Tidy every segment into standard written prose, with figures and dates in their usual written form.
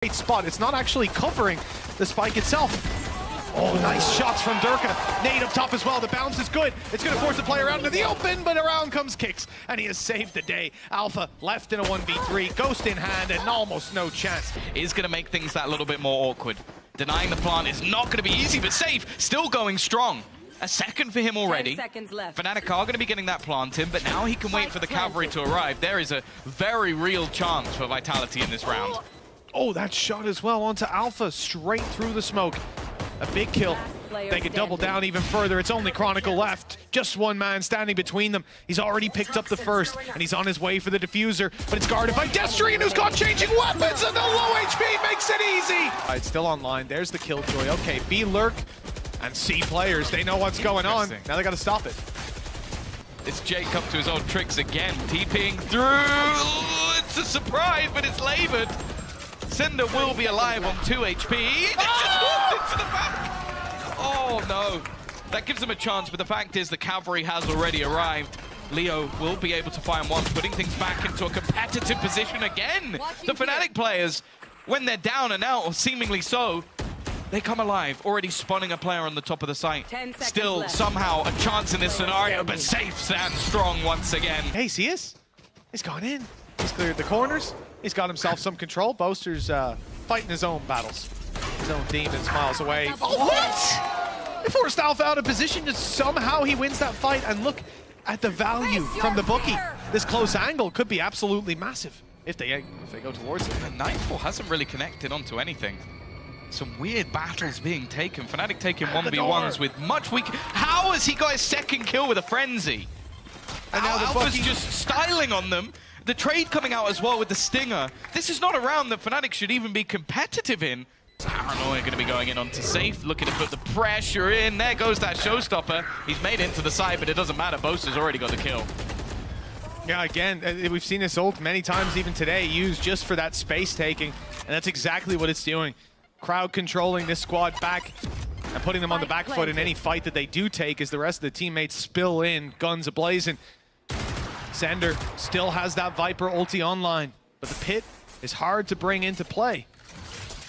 Great spot. It's not actually covering the spike itself. Oh, nice shots from Durka. Nade up top as well. The bounce is good. It's going to force the player out into the open, but around comes Kicks, and he has saved the day. Alpha left in a 1v3, Ghost in hand, and almost no chance. Is going to make things that little bit more awkward. Denying the plant is not going to be easy, but safe. Still going strong. A second for him already. 10 seconds left. Fnatic are going to be getting that plant in, but now he can wait for the cavalry to arrive. There is a very real chance for Vitality in this round. Oh, that shot as well onto Alpha, straight through the smoke. A big kill. They could double down even further. It's only Chronicle left. Just one man standing between them. He's already picked up the first, and he's on his way for the diffuser, but it's guarded by Destrian, who's got changing weapons, and the low HP makes it easy. It's still online. There's the Killjoy. Okay, B lurk and C players. They know what's going on. Now they got to stop it. It's Jake up to his old tricks again. TPing through. It's a surprise, but it's labored. Cinder will be alive on 2 HP. It just walked into the back. Oh no. That gives him a chance, but the fact is the cavalry has already arrived. Leo will be able to find one, putting things back into a competitive position again. The Fnatic players, when they're down and out, or seemingly so, they come alive, already spawning a player on the top of the site. Still, somehow, a chance in this scenario, but safe stands strong once again. Hey, see us? He's gone in. He's cleared the corners. He's got himself some control. Boaster's fighting his own battles. His own demons miles away. Oh, what? They forced Alpha out of position, just somehow he wins that fight. And look at the value from the bookie. This close angle could be absolutely massive if they go towards it. And Nightfall hasn't really connected onto anything. Some weird battles being taken. Fnatic taking 1v1s with much weaker. How has he got his second kill with a frenzy? And now Alpha's just styling on them. The trade coming out as well with the Stinger. This is not a round that Fnatic should even be competitive in. Paranoia going to be going in onto safe, looking to put the pressure in. There goes that showstopper. He's made it into the side, but it doesn't matter. Boaster's already got the kill. Yeah, again, we've seen this ult many times even today, used just for that space taking, and that's exactly what it's doing. Crowd controlling this squad back and putting them on the back foot in any fight that they do take as the rest of the teammates spill in, guns ablazing. Sender still has that Viper ulti online, but the pit is hard to bring into play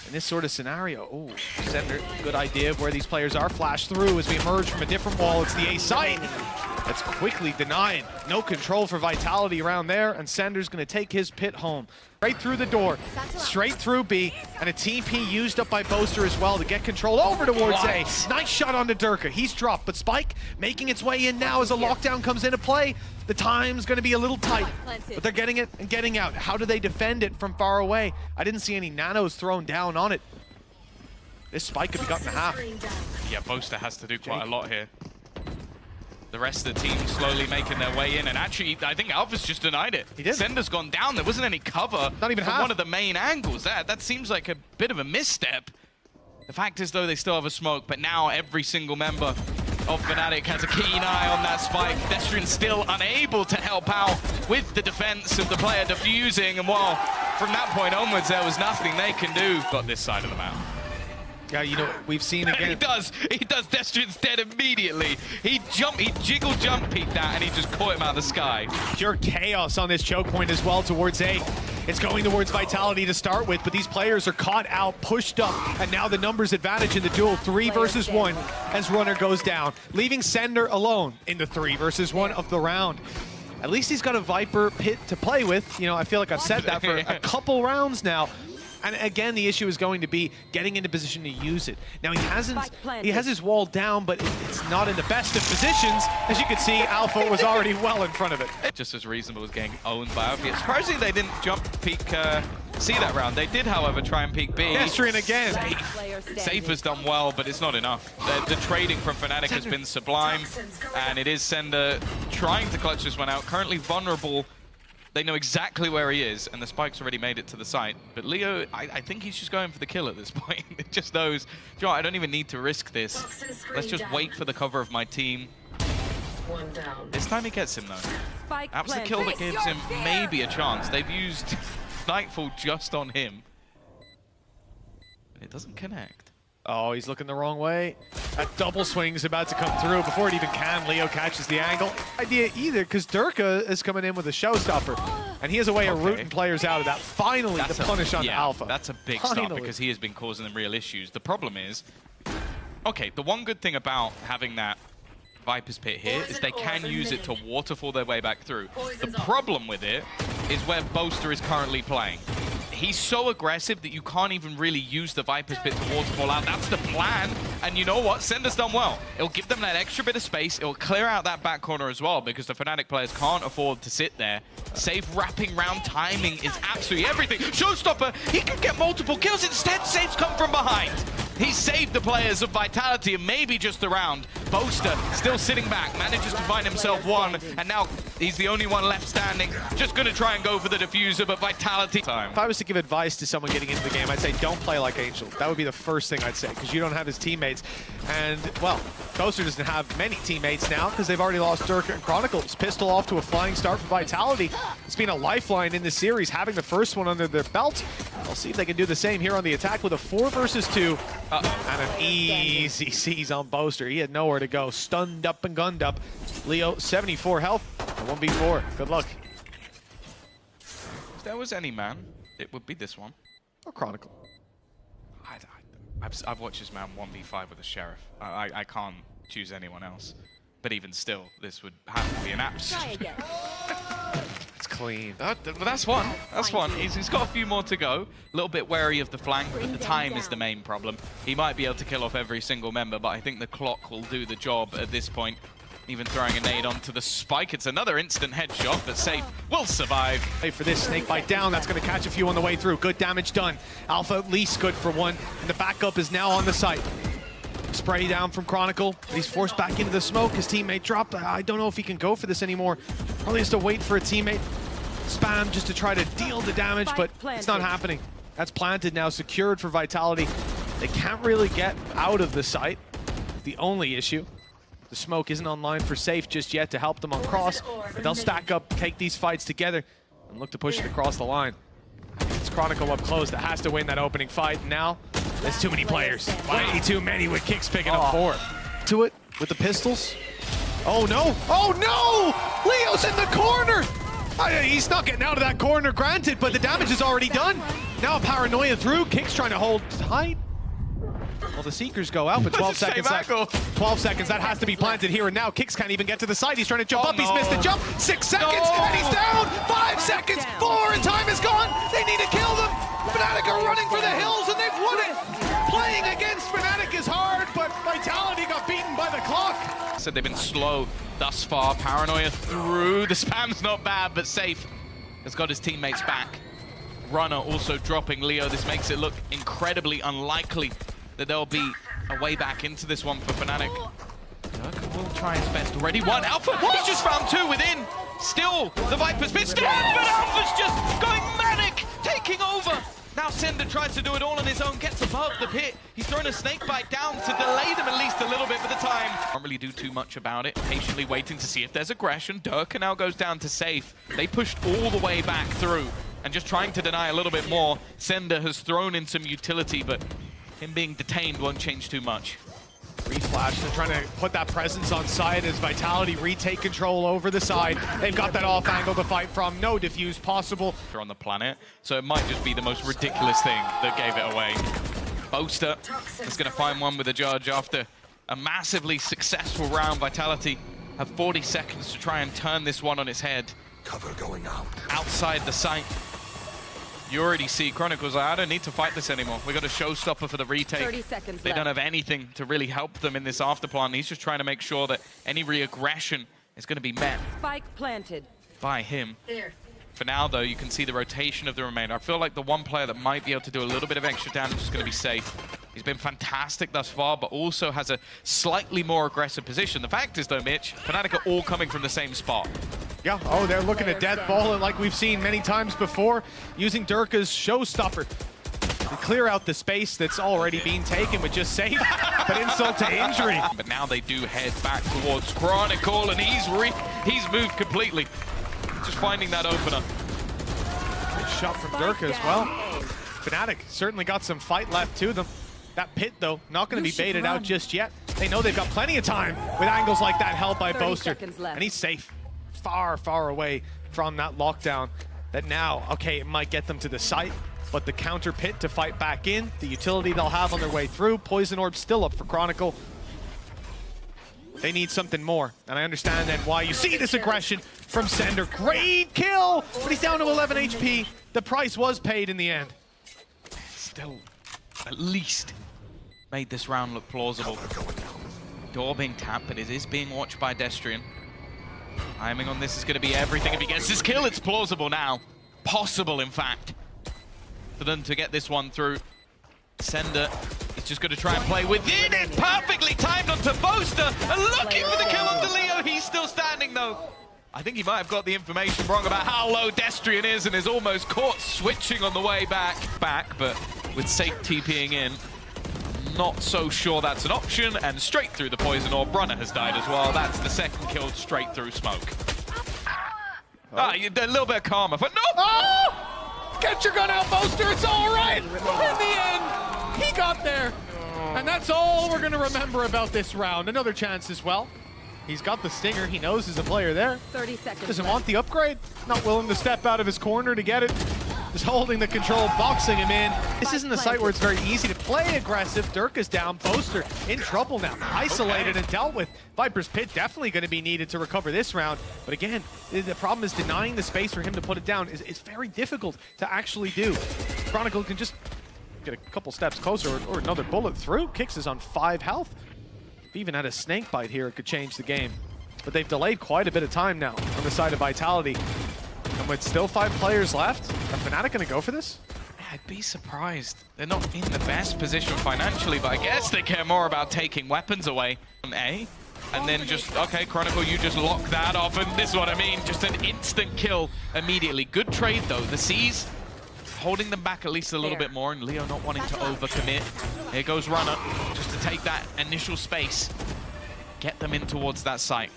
in this sort of scenario. Oh, Sender, good idea of where these players are. Flash through as we emerge from a different wall. It's the A site. That's quickly denied. No control for Vitality around there, and Sender's going to take his pit home. Right through the door, straight through B, and a TP used up by Boaster as well to get control over towards A. Nice shot onto Durka. He's dropped, but Spike making its way in now as a lockdown comes into play. The time's going to be a little tight, but they're getting it and getting out. How do they defend it from far away? I didn't see any nanos thrown down on it. This Spike could be cut in half. Yeah, Boaster has to do quite a lot here. The rest of the team slowly making their way in, and actually, I think Alpha's just denied it. He did. Sender's gone down. There wasn't any cover. Not even from half. One of the main angles. That seems like a bit of a misstep. The fact is, though, they still have a smoke, but now every single member of Fnatic has a keen eye on that spike. Destrian still unable to help out with the defense of the player defusing, and while from that point onwards, there was nothing they can do. Got this side of the map. Yeah, you know, we've seen again. He does. Destrian's dead immediately. He jiggle jump peeked that, and he just caught him out of the sky. Pure chaos on this choke point as well towards A. It's going towards Vitality to start with, but these players are caught out, pushed up, and now the numbers advantage in the duel, 3 versus 1, as Runner goes down, leaving Sender alone in the 3 versus 1 of the round. At least he's got a Viper pit to play with. You know, I feel like I've said that for a couple rounds now. And again, the issue is going to be getting into position to use it. Now, he has his wall down, but it's not in the best of positions. As you can see, Alpha was already well in front of it. Just as reasonable as getting owned by Alpha. Surprisingly, they didn't jump peek C that round. They did, however, try and peek B. Destrian again. Safe has done well, but it's not enough. The trading from Fnatic has been sublime, and it is Sender trying to clutch this one out. Currently vulnerable. They know exactly where he is, and the spike's already made it to the site. But Leo, I think he's just going for the kill at this point. It just knows, you know, I don't even need to risk this. Let's just wait for the cover of my team. This time he gets him, though. That's the kill that gives him maybe a chance. They've used Nightfall just on him. It doesn't connect. Oh, he's looking the wrong way. That double swing's about to come through. Before it even can, Leo catches the angle. Idea either, because Durka is coming in with a showstopper. And he has a way of rooting players out of that. Finally, the punish on Alpha. That's a big start because he has been causing them real issues. The problem is, okay, the one good thing about having that Viper's Pit here is they can use it to waterfall their way back through. The problem with it is where Boaster is currently playing. He's so aggressive that you can't even really use the Viper's Pit to waterfall out. That's the plan. And you know what? Sender's done well. It'll give them that extra bit of space. It'll clear out that back corner as well because the Fnatic players can't afford to sit there. Save wrapping round timing is absolutely everything. Showstopper, he can get multiple kills. Instead, Saves come from behind. He saved the players of Vitality and maybe just the round. Boaster still sitting back, manages to find himself one, and now he's the only one left standing. Just going to try and go for the diffuser, but Vitality time. If I was to give advice to someone getting into the game, I'd say don't play like Angel. That would be the first thing I'd say, because you don't have his teammates. And, well, Boaster doesn't have many teammates now because they've already lost Dirk and Chronicles. Pistol off to a flying start for Vitality. It's been a lifeline in this series, having the first one under their belt. We'll see if they can do the same here on the attack with a 4 versus 2. And an easy seize on Boaster. He had nowhere to go. Stunned up and gunned up. Leo, 74 health. 1v4. Good luck. If there was any man, it would be this one. Or Chronicle. I've watched this man 1v5 with a Sheriff. I can't choose anyone else. But even still, this would have to be an absolute... It's clean. That's one. That's one. He's got a few more to go. A little bit wary of the flank, but the time is the main problem. He might be able to kill off every single member, but I think the clock will do the job at this point. Even throwing a nade onto the spike. It's another instant headshot, but Safe will survive. Hey, for this snake bite down, that's going to catch a few on the way through. Good damage done. Alpha at least good for one, and the backup is now on the site. Spray down from Chronicle. He's forced back into the smoke. His teammate dropped. I don't know if he can go for this anymore. Probably has to wait for a teammate. Spam just to try to deal the damage, but it's not happening. That's planted now, secured for Vitality. They can't really get out of the site. The only issue. The smoke isn't online for Safe just yet to help them on cross, but they'll stack up, take these fights together, and look to push it across the line. It's Chronicle up close that has to win that opening fight. And now, there's too many players. Way too many with Kicks picking up 4. To it with the pistols. Oh no! Oh no! Leo's in the corner! He's not getting out of that corner, granted, but the damage is already done. Now Paranoia through. Kicks trying to hold tight. Well, the Seekers go out, but 12 seconds left. 12 seconds, that has to be planted here and now. Kicks can't even get to the side. He's trying to jump up. He's missed the jump. 6 seconds, and he's down. 5 seconds, 4, and time is gone. They need to kill them. Fnatic are running for the hills, and they've won it. Playing against Fnatic is hard, but Vitality got beaten by the clock. Said they've been slow thus far. Paranoia through. The spam's not bad, but Safe has got his teammates back. Runner also dropping Leo. This makes it look incredibly unlikely that there'll be a way back into this one for Fnatic. Dirk will try his best. Already one. Alpha, he's just found 2 within. Still, the Viper's been still, but Alpha's just going manic, taking over. Now Sender tries to do it all on his own, gets above the pit. He's thrown a snake bite down to delay them at least a little bit for the time. Can't really do too much about it. Patiently waiting to see if there's aggression. Dirk now goes down to Safe. They pushed all the way back through and just trying to deny a little bit more. Sender has thrown in some utility, but him being detained won't change too much. Reflash, they're trying to put that presence on side as Vitality retake control over the side. They've got that off angle to fight from. No diffuse possible. They're on the planet, so it might just be the most ridiculous thing that gave it away. Boaster is going to find one with a judge after a massively successful round. Vitality have 40 seconds to try and turn this one on its head. Cover going out. Outside the site. You already see Chronicles like, I don't need to fight this anymore. We got a showstopper for the retake. 30 seconds they left. don't have anything to really help them in this afterplan. He's just trying to make sure that any re-aggression is going to be met Spike planted by him. there. For now, though, you can see the rotation of the remainder. I feel like the one player that might be able to do a little bit of extra damage is going to be Safe. He's been fantastic thus far, but also has a slightly more aggressive position. The fact is, though, Mitch, Fnatic are all coming from the same spot. Yeah, oh, they're looking at death ball like we've seen many times before, using Dirka's showstopper to clear out the space that's already being taken with just Safe, but insult to injury. But now they do head back towards Chronicle, and he's moved completely. Just finding that opener. Good shot from Dirka as well. Fnatic certainly got some fight left to them. That pit, though, not going to be baited out just yet. They know they've got plenty of time with angles like that held by Boaster. And he's safe. Far, far away from that lockdown. that now, okay, it might get them to the site, but the counter pit to fight back in, the utility they'll have on their way through, Poison Orb still up for Chronicle. They need something more, and I understand then why you see this aggression from Sender. Great kill, but he's down to 11 HP. The price was paid in the end. Still, at least made this round look plausible. Door being tapped, but it is being watched by Destrian. Timing on this is going to be everything. If he gets this kill, it's plausible now. Possible, in fact, for them to get this one through. Sender is just going to try and play within it. Perfectly timed onto Boaster. And looking for the kill onto Leo. He's still standing, though. I think he might have got the information wrong about how low Destrian is and is almost caught switching on the way back, but with safe TPing in, not so sure that's an option, and straight through the Poison Orb. Runner has died as well. That's the second kill straight through smoke. Ah, a little bit of karma, but no! Oh! Get your gun out, Boaster, it's all right! In the end, he got there. And that's all we're gonna remember about this round. Another chance as well. He's got the stinger, he knows there's a player there. 30 seconds Doesn't left. want the upgrade, not willing to step out of his corner to get it. Just holding the control, boxing him in. This isn't a site where it's very easy to play aggressive. Dirk is down, Boaster in trouble now. Isolated and dealt with. Viper's Pit definitely going to be needed to recover this round. But again, the problem is denying the space for him to put it down is very difficult to actually do. Chronicle can just get a couple steps closer or another bullet through. Kicks is on 5 health. If he even had a snake bite here, it could change the game. But they've delayed quite a bit of time now on the side of Vitality. And with still 5 players left, are Fnatic going to go for this? I'd be surprised. They're not in the best position financially, but I guess they care more about taking weapons away from A. And then just, okay, Chronicle, you just lock that off. And this is what I mean, just an instant kill immediately. Good trade, though. The C's holding them back at least a little bit more, and Leo not wanting to overcommit. Here goes Runner, just to take that initial space. Get them in towards that site.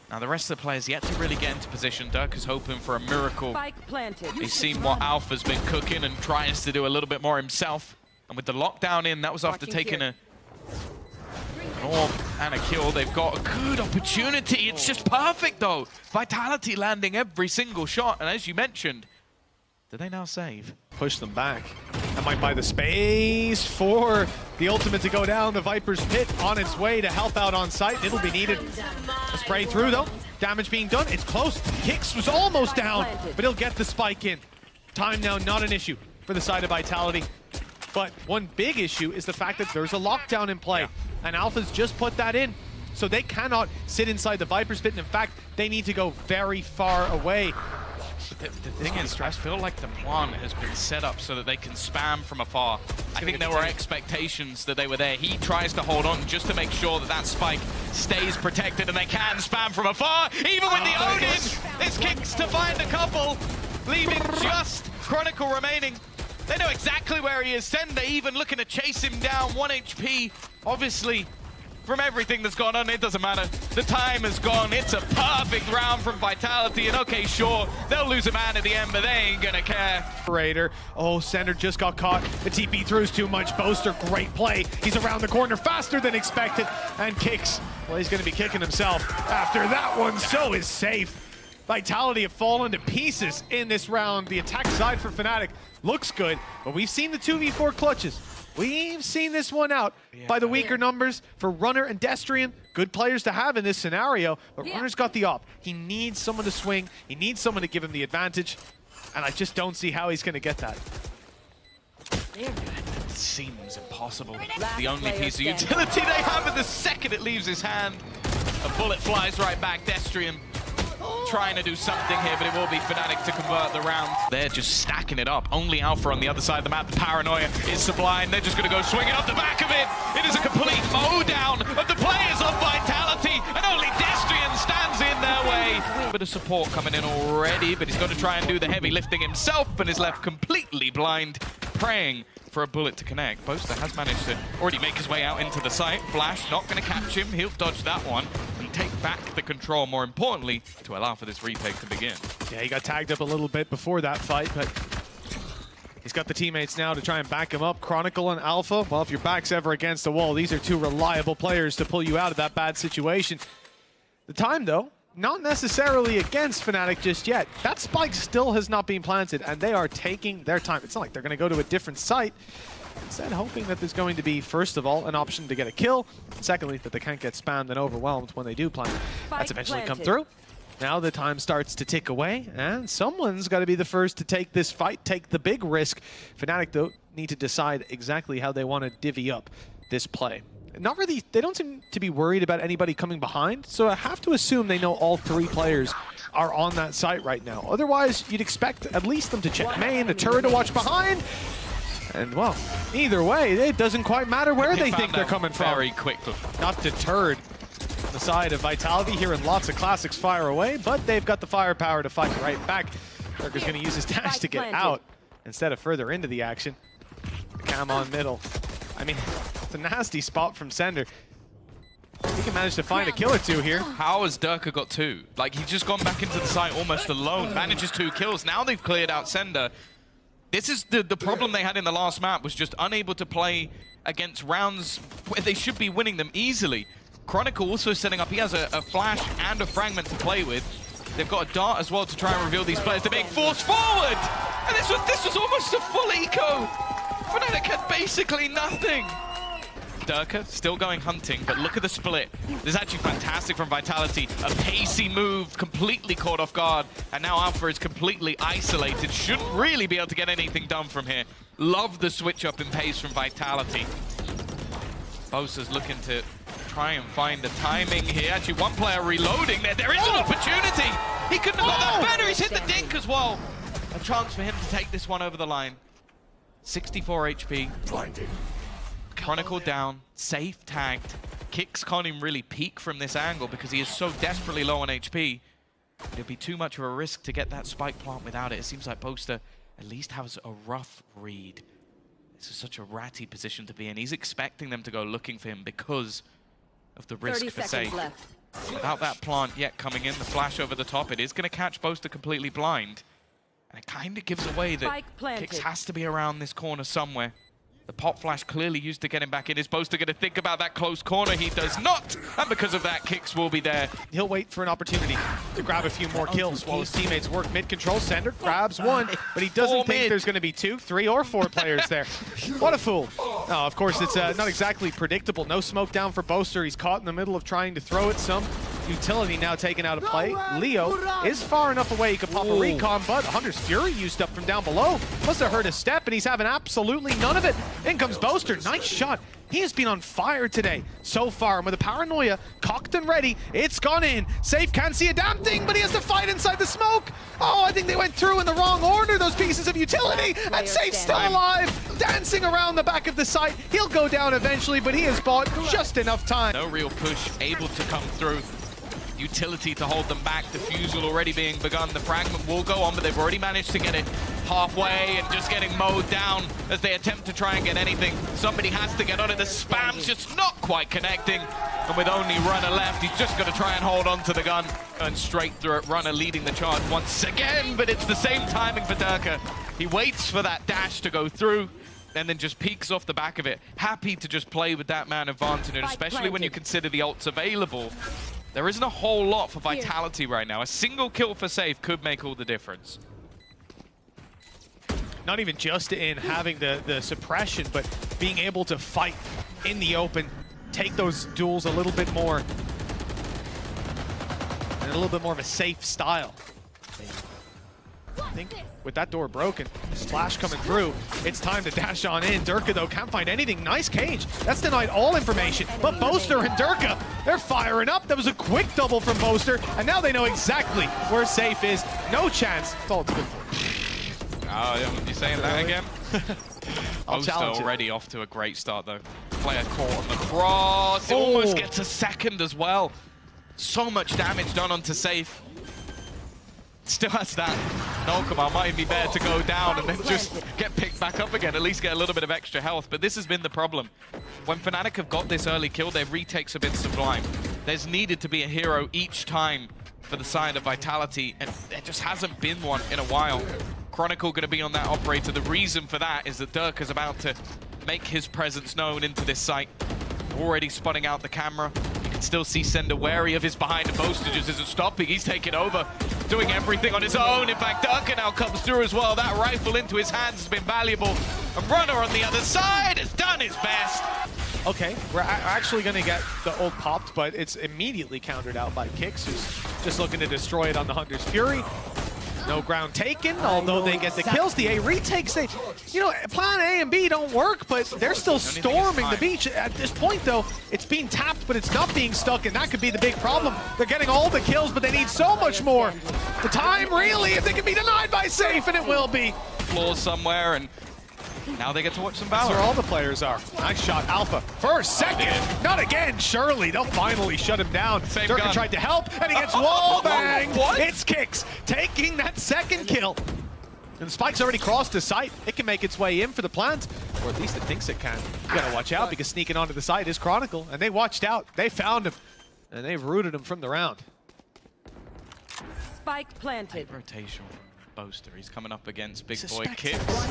Now, the rest of the players yet to really get into position. Dirk is hoping for a miracle. Spike planted. He's seen what Alpha's been cooking and tries to do a little bit more himself. And with the lockdown in, that was after taking an orb and a kill. They've got a good opportunity. It's just perfect, though. Vitality landing every single shot. And as you mentioned, do they now save? Push them back. That might buy the space for the ultimate to go down. The Viper's Pit on its way to help out on site. It'll be needed. A spray through, though. Damage being done. It's close. Kicks was almost down, but he'll get the spike in. Time now, not an issue for the side of Vitality. But one big issue is the fact that there's a lockdown in play. And Alpha's just put that in. So they cannot sit inside the Viper's Pit. And in fact, they need to go very far away. The thing is, I feel like the plan has been set up so that they can spam from afar. I think there were expectations that they were there. He tries to hold on just to make sure that that spike stays protected and they can spam from afar. Even with the Odin, it's Kicks to find a couple, leaving just Chronicle remaining. They know exactly where he is. Sender even looking to chase him down. 1 HP, obviously. From everything that's gone on, it doesn't matter. The time has gone. It's a perfect round from Vitality. And okay, sure, they'll lose a man at the end, but they ain't gonna care. Raider. Oh, Sender just got caught. The TP throughs too much. Boaster, great play. He's around the corner faster than expected. And Kicks, well, he's gonna be kicking himself after that one. So is safe. Vitality have fallen to pieces in this round. The attack side for Fnatic looks good, but we've seen the 2v4 clutches. We've seen this one out by the weaker numbers for Runner and Destrian. Good players to have in this scenario, but Runner's got the op. He needs someone to swing. He needs someone to give him the advantage, and I just don't see how he's going to get that. It seems impossible. The only piece of utility they have, and the second it leaves his hand, a bullet flies right back. Destrian trying to do something here, but it will be Fnatic to convert the round. They're just stacking it up. Only Alpha on the other side of the map. The paranoia is sublime. They're just going to go swinging off the back of it. It is a complete mow-down of the players of Vitality, and only Destrian stands in their way. Bit of support coming in already, but he's got to try and do the heavy lifting himself, and is left completely blind, praying for a bullet to connect. Boaster has managed to already make his way out into the site. Flash not going to catch him. He'll dodge that one and take back the control, more importantly, to allow for this retake to begin. Yeah, he got tagged up a little bit before that fight, but he's got the teammates now to try and back him up. Chronicle and Alpha, well, if your back's ever against the wall, these are two reliable players to pull you out of that bad situation. The time, though, not necessarily against Fnatic just yet. That spike still has not been planted, and they are taking their time. It's not like they're going to go to a different site. Instead, hoping that there's going to be, first of all, an option to get a kill. Secondly, that they can't get spammed and overwhelmed when they do plant. That's eventually come through. Now the time starts to tick away, and someone's got to be the first to take this fight, take the big risk. Fnatic, though, need to decide exactly how they want to divvy up this play. Not really, they don't seem to be worried about anybody coming behind, so I have to assume they know all three players are on that site right now. Otherwise, you'd expect at least them to check main, a turret to watch behind. And, well, either way, it doesn't quite matter where they think they're coming from. Very quickly. Not deterred on the side of Vitality, hearing lots of classics fire away, but they've got the firepower to fight right back. Durka's going to use his dash to get out instead of further into the action. Cam on middle. I mean, it's a nasty spot from Sender. He can manage to find a kill or two here. How has Durka got two? Like, he's just gone back into the site almost alone, manages 2 kills. Now they've cleared out Sender. This is the problem they had in the last map, was just unable to play against rounds where they should be winning them easily. Chronicle also setting up, he has a flash and a fragment to play with. They've got a dart as well to try and reveal these players. They're being forced forward! And this was almost a full eco! Fnatic had basically nothing! Durka still going hunting, but look at the split. This is actually fantastic from Vitality. A pacey move, completely caught off guard, and now Alpha is completely isolated. Shouldn't really be able to get anything done from here. Love the switch up in pace from Vitality. Bosa's looking to try and find the timing here. Actually, one player reloading there. There is an opportunity! He couldn't have got that better. He's hit the dink as well. A chance for him to take this one over the line. 64 HP. Blinding. Chronicle down, safe tagged. Kicks can't even really peek from this angle because he is so desperately low on HP. It'd be too much of a risk to get that spike plant without it. It seems like Boaster at least has a rough read. This is such a ratty position to be in. He's expecting them to go looking for him because of the risk for safe. Without that plant yet coming in, the flash over the top, it is going to catch Boaster completely blind. And it kind of gives away that Kicks has to be around this corner somewhere. The pop flash clearly used to get him back in. Is Boaster going to think about that close corner? He does not. And because of that, Kicks will be there. He'll wait for an opportunity to grab a few more kills while his teammates work mid-control. Sender grabs one, but he doesn't think there's going to be 2, 3, or 4 players there. What a fool. No, of course, it's not exactly predictable. No smoke down for Boaster. He's caught in the middle of trying to throw it. Some utility now taken out of play. Leo is far enough away he could pop a recon, but Hunter's Fury used up from down below. Must have heard a step, and he's having absolutely none of it. In comes Boaster. Nice shot. He has been on fire today so far, and with the paranoia cocked and ready, it's gone in. Safe can't see a damn thing, but he has to fight inside the smoke. Oh, I think they went through in the wrong order, those pieces of utility, and Safe's still alive, dancing around the back of the site. He'll go down eventually, but he has bought just enough time. No real push, able to come through. Utility to hold them back. Defusal already being begun. The fragment will go on, but they've already managed to get it halfway and just getting mowed down as they attempt to try and get anything. Somebody has to get on it. The spam's just not quite connecting. And with only Runner left, he's just going to try and hold on to the gun. And straight through it. Runner leading the charge once again, but it's the same timing for Durka. He waits for that dash to go through and then just peeks off the back of it. Happy to just play with that man advantage, and especially when you consider the ults available. There isn't a whole lot for Vitality right now. A single kill for Safe could make all the difference. Not even just in having the suppression, but being able to fight in the open, take those duels a little bit more, and a little bit more of a safe style. I think with that door broken, Splash coming through, it's time to dash on in. Durka, though, can't find anything. Nice cage. That's denied all information. But Boaster and Durka, they're firing up. That was a quick double from Boaster, and now they know exactly where Safe is. No chance. That's all it's good for. Oh, you saying that again? I'll challenge already off to a great start, though. Player caught on the cross. It almost gets a second as well. So much damage done onto Safe. Still has that. Nolkama might even be better to go down and then just get picked back up again, at least get a little bit of extra health. But this has been the problem. When Fnatic have got this early kill, their retakes have been sublime. There's needed to be a hero each time for the side of Vitality, and there just hasn't been one in a while. Chronicle going to be on that operator. The reason for that is that Durka's about to make his presence known into this site. Already spotting out the camera. can still see Sender wary of his behind, and Boaster just isn't stopping. He's taking over, doing everything on his own. In fact, Durka now comes through as well. That rifle into his hands has been valuable. And Runner on the other side has done his best. Okay, we're actually going to get the ult popped, but it's immediately countered out by Kicks, who's just looking to destroy it on the Hunter's Fury. No ground taken, although they get the kills. The A retakes, plan A and B don't work, but they're still storming the beach. At this point, though, it's being tapped, but it's not being stuck, and that could be the big problem. They're getting all the kills, but they need so much more. The time, really, if they can be denied by safe, and it will be. Flaws somewhere, and now they get to watch some Valorant. That's where all the players are. Nice shot, Alpha. First, second, not again, surely. They'll finally shut him down. Durka tried to help, and he gets wall banged. It's Kicks taking that second kill. And the spike's already crossed the site. It can make its way in for the plant, or at least it thinks it can. You gotta watch out, because sneaking onto the site is Chronicle, and they watched out. They found him, and they've rooted him from the round. Spike planted. Rotation. Boaster. He's coming up against Big Boy Kicks,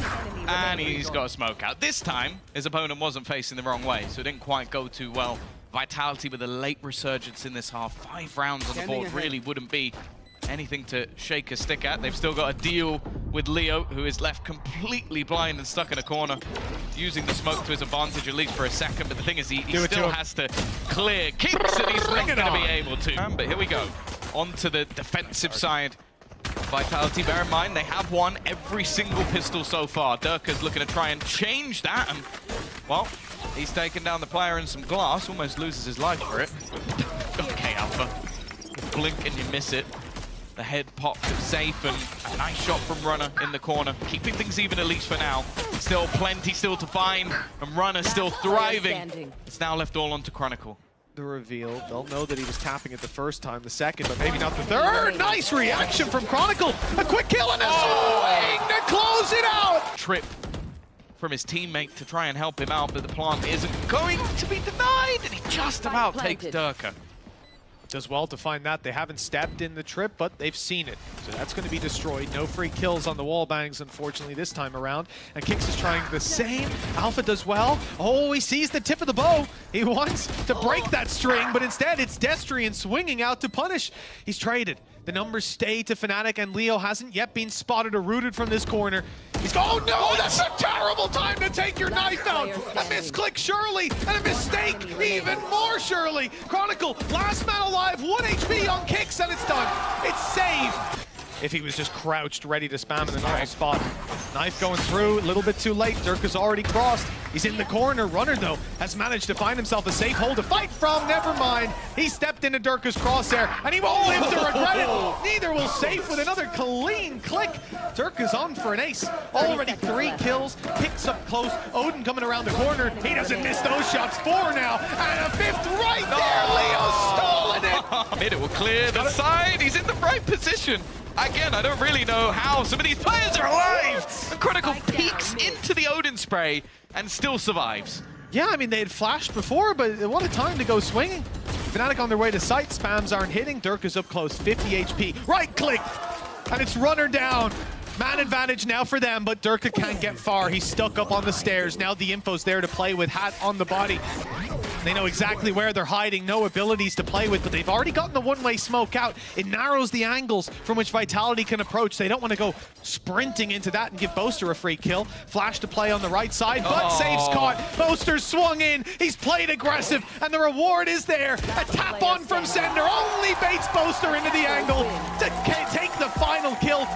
and he's got a smoke out. This time, his opponent wasn't facing the wrong way, so it didn't quite go too well. Vitality with a late resurgence in this half. 5 rounds on the board really wouldn't be anything to shake a stick at. They've still got to deal with Leo, who is left completely blind and stuck in a corner, using the smoke to his advantage, at least for a second. But the thing is, he still has to clear Kicks, and he's not going to be able to. But here we go, onto the defensive side. Vitality, bear in mind, they have won every single pistol so far. Durka's looking to try and change that, and, well, he's taken down the player in some glass, almost loses his life for it. Okay, Alpha. You blink and you miss it. The head pop is safe, and a nice shot from Runner in the corner, keeping things even at least for now. Still plenty still to find, and Runner still thriving. It's now left all onto Chronicle. The reveal. They'll know that he was tapping it the first time, the second, but maybe not the third. Nice reaction from Chronicle. A quick kill and a swing to close it out. Trip from his teammate to try and help him out, but the plant isn't going to be denied, and he just about takes Durka. Does well to find that. They haven't stepped in the trip, but they've seen it. So that's going to be destroyed. No free kills on the wall bangs, unfortunately, this time around. And Kicks is trying the same. Alpha does well. Oh, he sees the tip of the bow. He wants to break that string, but instead it's Destrian swinging out to punish. He's traded. The numbers stay to Fnatic, and Leo hasn't yet been spotted or rooted from this corner. He's oh no, that's a terrible time to take your knife out. A misclick surely, and a mistake even more surely. Chronicle, last man alive, 1 HP on Kicks, and it's done. It's saved. If he was just crouched, ready to spam in the normal spot. Knife going through, a little bit too late. Durka's already crossed. He's in the corner. Runner, though, has managed to find himself a safe hole to fight from. Never mind. He stepped into Durka's crosshair, and he won't live to regret it. Neither will Safe with another clean click. Durka's on for an ace. Already 3 kills. Kicks up close. Odin coming around the corner. He doesn't miss those shots. 4 now, and a 5th right there. Leo's stolen it. It will clear the side. He's in the right position. Again, I don't really know how some of these players are alive. And Chronicle peeks into the Odin spray and still survives. Yeah, I mean, they had flashed before, but what a time to go swinging. Fnatic on their way to site. Spams aren't hitting. Durka's up close, 50 HP. Right click, and it's Runner down. Man advantage now for them, but Durka can't get far. He's stuck up on the stairs. Now the info's there to play with, hat on the body. They know exactly where they're hiding, no abilities to play with, but they've already gotten the one-way smoke out. It narrows the angles from which Vitality can approach. They don't want to go sprinting into that and give Boaster a free kill. Flash to play on the right side, but Safe's caught. Boaster swung in, he's played aggressive, and the reward is there. A tap on from Sender only baits Boaster into the angle to take the final kill.